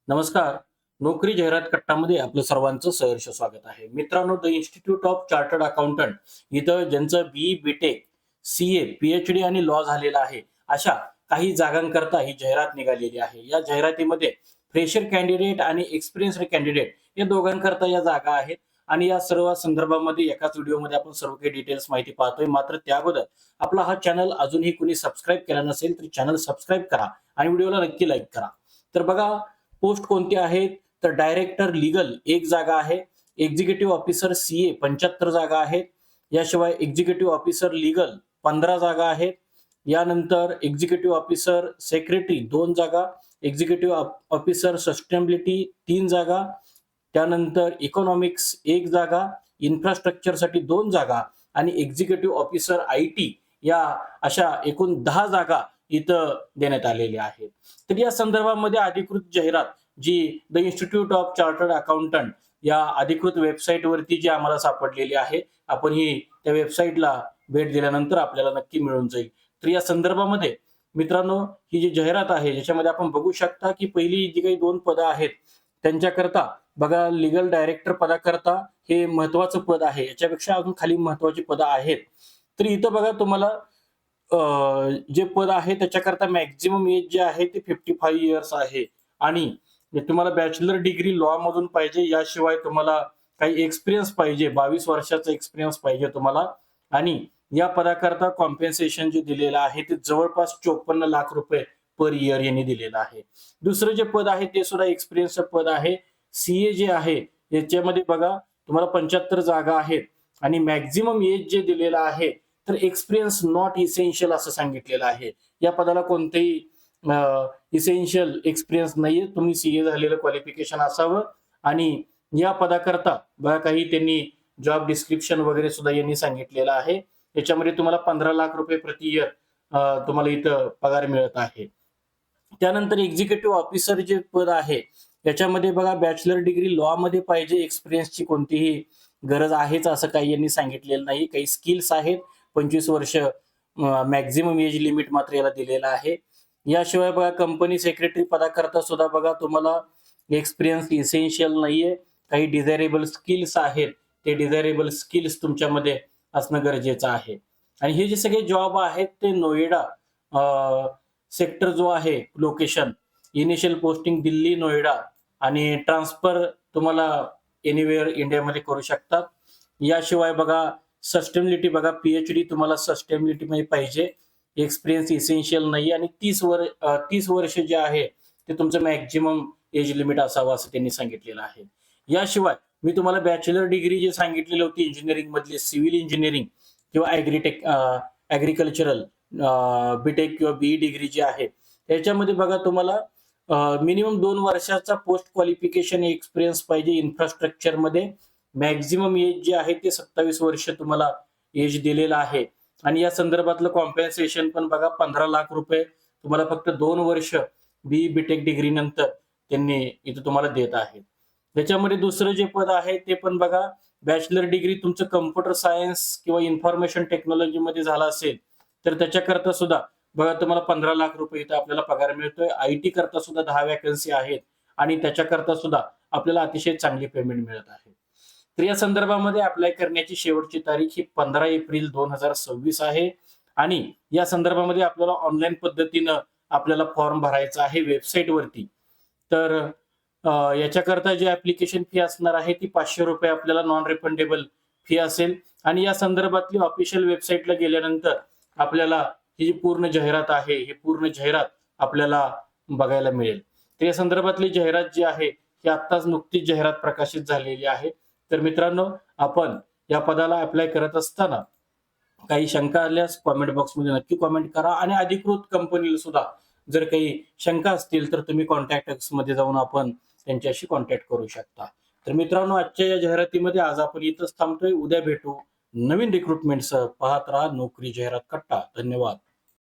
नमस्कार. नोकरी जाहिरात कट्टामध्ये आपलं सर्वांचं सहर्ष स्वागत आहे. मित्रांनो, the institute of chartered accountant इथं ज्यांचं बी, बी.टेक, सी.ए, पी.एच.डी आणि लॉ झालेला आहे, अशा काही जागांकरता ही जाहिरात निघालेली आहे. या जाहिरातीमध्ये फ्रेशर कॅन्डिडेट आणि एक्सपिरियन्स्ड कॅन्डिडेट या दोघांकरता या जागा आहेत आणि या सर्व संदर्भामध्ये एकाच व्हिडिओमध्ये आपण सर्व काही डिटेल्स माहिती पाहतोय. मात्र त्या अगोदर आपला हा चॅनल अजूनही कोणी सबस्क्राईब केला नसेल तर चॅनल सबस्क्राईब करा आणि व्हिडिओला नक्की लाईक करा. तर बघा, पोस्ट कोणते आहेत तर डायरेक्टर लीगल एक जागा आहे, एक्झिक्युटिव्ह ऑफिसर सीए 75 जागा आहेत, याशिवाय एक्झिक्युटिव्ह ऑफिसर लीगल 15 जागा आहेत, यानंतर एक्झिक्युटिव्ह ऑफिसर सेक्रेटरी 2 जागा, एक्झिक्युटिव्ह ऑफिसर सस्टेनेबिलिटी 3 जागा, त्यानंतर इकॉनॉमिक्स 1 जागा, इन्फ्रास्ट्रक्चरसाठी 2 जागा आणि एक्झिक्युटिव्ह ऑफिसर आयटी या अशा एकूण 10 जागा इथं देण्यात आलेल्या आहेत. तर या संदर्भामध्ये अधिकृत जाहिरात जी the institute of chartered accountant या अधिकृत वेबसाईटवरती जी आम्हाला सापडलेली आहे, आपण ही त्या वेबसाईटला भेट दिल्यानंतर आपल्याला नक्की मिळून जाईल. तर या संदर्भामध्ये मित्रांनो, ही जी जाहिरात आहे ज्याच्यामध्ये आपण बघू शकता की पहिली जी काही 2 पदं आहेत त्यांच्याकरता बघा, लीगल डायरेक्टर पदाकरता हे महत्वाचं पद आहे. याच्यापेक्षा अजून खाली महत्वाची पदं आहेत. तर इथं बघा तुम्हाला जे पद आहे त्याच्याकरता मॅक्झिमम एज जे आहे ते 55 इयर्स आहे आणि तुम्हाला बॅचलर डिग्री लॉ मधून पाहिजे. याशिवाय तुम्हाला काही एक्सपिरियन्स पाहिजे, 22 वर्षाचा एक्सपिरियन्स पाहिजे तुम्हाला आणि या पदाकरता कॉम्पेन्सेशन जे दिलेलं आहे ते जवळपास 54 लाख रुपये पर इयर यांनी दिलेलं आहे. दुसरं जे पद आहे ते सुद्धा एक्सपिरियन्सचं पद आहे. सीए जे आहे याच्यामध्ये बघा तुम्हाला 75 जागा आहेत आणि मॅक्झिमम एज जे दिलेलं आहे तर एक्सपिरियन्स नॉट इसेन्शियल असं सांगितलेलं आहे. या पदाला कोणतेही इसेन्शियल एक्सपिरियन्स नाहीये, तुम्ही सीए झालेलं क्वालिफिकेशन असावं आणि या पदाकरता बघा काही त्यांनी जॉब डिस्क्रिप्शन वगैरे सुद्धा यांनी सांगितलेलं आहे. याच्यामध्ये तुम्हाला 15 लाख रुपये प्रति इयर तुम्हाला इथं पगार मिळत आहे. त्यानंतर एक्झिक्युटिव्ह ऑफिसर जे पद आहे याच्यामध्ये बघा बॅचलर डिग्री लॉ मध्ये पाहिजे, एक्सपिरियन्सची कोणतीही गरज आहेच असं काही यांनी सांगितलेलं नाही. काही स्किल्स आहेत, 25 वर्ष मॅक्झिमम एज लिमिट मात्र याला दिलेलं आहे. याशिवाय बघा कंपनी सेक्रेटरी पदाकरता सुद्धा बघा तुम्हाला एक्सपिरियन्स इसेन्शियल नाहीये. काही डिझायरेबल स्किल्स आहेत, ते डिझायरेबल स्किल्स तुमच्यामध्ये असणं गरजेचं आहे. आणि हे जे सगळे जॉब आहेत ते नोएडा सेक्टर जो आहे location, initial posting Delhi, Noida आणि ट्रान्सफर तुम्हाला एनिवेअर इंडियामध्ये करू शकतात. याशिवाय बघा सस्टेनेबिलिटी बघा, पीएचडी तुम्हाला सस्टेनेबिलिटी मध्ये पाहिजे, एक्सपिरियन्स इसेन्शियल नाही आणि 30 वर्ष जे आहे ते तुमचं मॅक्झिमम एज लिमिट असावं असं त्यांनी सांगितलेलं आहे. याशिवाय मी तुम्हाला बॅचलर डिग्री जे सांगितलेली होती इंजिनिअरिंग मधली, सिव्हिल इंजिनिअरिंग किंवा ऍग्रिकल्चरल बीटेक किंवा बीई डिग्री जी आहे त्याच्यामध्ये बघा तुम्हाला मिनिमम 2 वर्षाचा पोस्ट क्वालिफिकेशन एक्सपिरियन्स पाहिजे इन्फ्रास्ट्रक्चर मध्ये. मॅक्झिमम एज जे आहे ते 27 वर्ष तुम्हाला एज दिलेलं आहे आणि या संदर्भातलं कॉम्पेन्सेशन पण बघा 15 लाख रुपये तुम्हाला फक्त 2 वर्ष बी बीटेक डिग्री नंतर त्यांनी इथं तुम्हाला देत आहेत. त्याच्यामध्ये दुसरं जे पद आहे ते पण बघा, बॅचलर डिग्री तुमचं कम्प्युटर सायन्स किंवा इन्फॉर्मेशन टेक्नॉलॉजी मध्ये झाला असेल तर त्याच्याकरता सुद्धा बघा तुम्हाला 15 लाख रुपये इथं आपल्याला पगार मिळतोय. आयटी करता सुद्धा 10 वॅकन्सी आहेत आणि त्याच्याकरता सुद्धा आपल्याला अतिशय चांगली पेमेंट मिळत आहे. तर या संदर्भामध्ये अप्लाय करण्याची शेवटची तारीख ही 15 एप्रिल 2026 आहे आणि या संदर्भामध्ये आपल्याला ऑनलाईन पद्धतीनं आपल्याला फॉर्म भरायचा आहे वेबसाईट वरती. तर याच्याकरता जी ऍप्लिकेशन फी असणार आहे ती 500 रुपये आपल्याला नॉन रिफंडेबल फी असेल आणि या संदर्भातली ऑफिशियल वेबसाईटला गेल्यानंतर आपल्याला ही जी पूर्ण जाहिरात आहे ही पूर्ण जाहिरात आपल्याला बघायला मिळेल. तर या संदर्भातली जाहिरात जी आहे ही आत्ताच नुकतीच जाहिरात प्रकाशित झालेली आहे. तर मित्रांनो, आपण या पदाला अप्लाय करत असताना काही शंका आल्यास कॉमेंट बॉक्समध्ये नक्की कॉमेंट करा आणि अधिकृत कंपनीला सुद्धा जर काही शंका असतील तर तुम्ही कॉन्टॅक्ट मध्ये जाऊन आपण त्यांच्याशी कॉन्टॅक्ट करू शकता. तर मित्रांनो, आजच्या या जाहिरातीमध्ये आज आपण इथंच थांबतोय. उद्या भेटू नवीन रिक्रुटमेंटसह. पाहत राहा नोकरी जाहिरात कट्टा. धन्यवाद.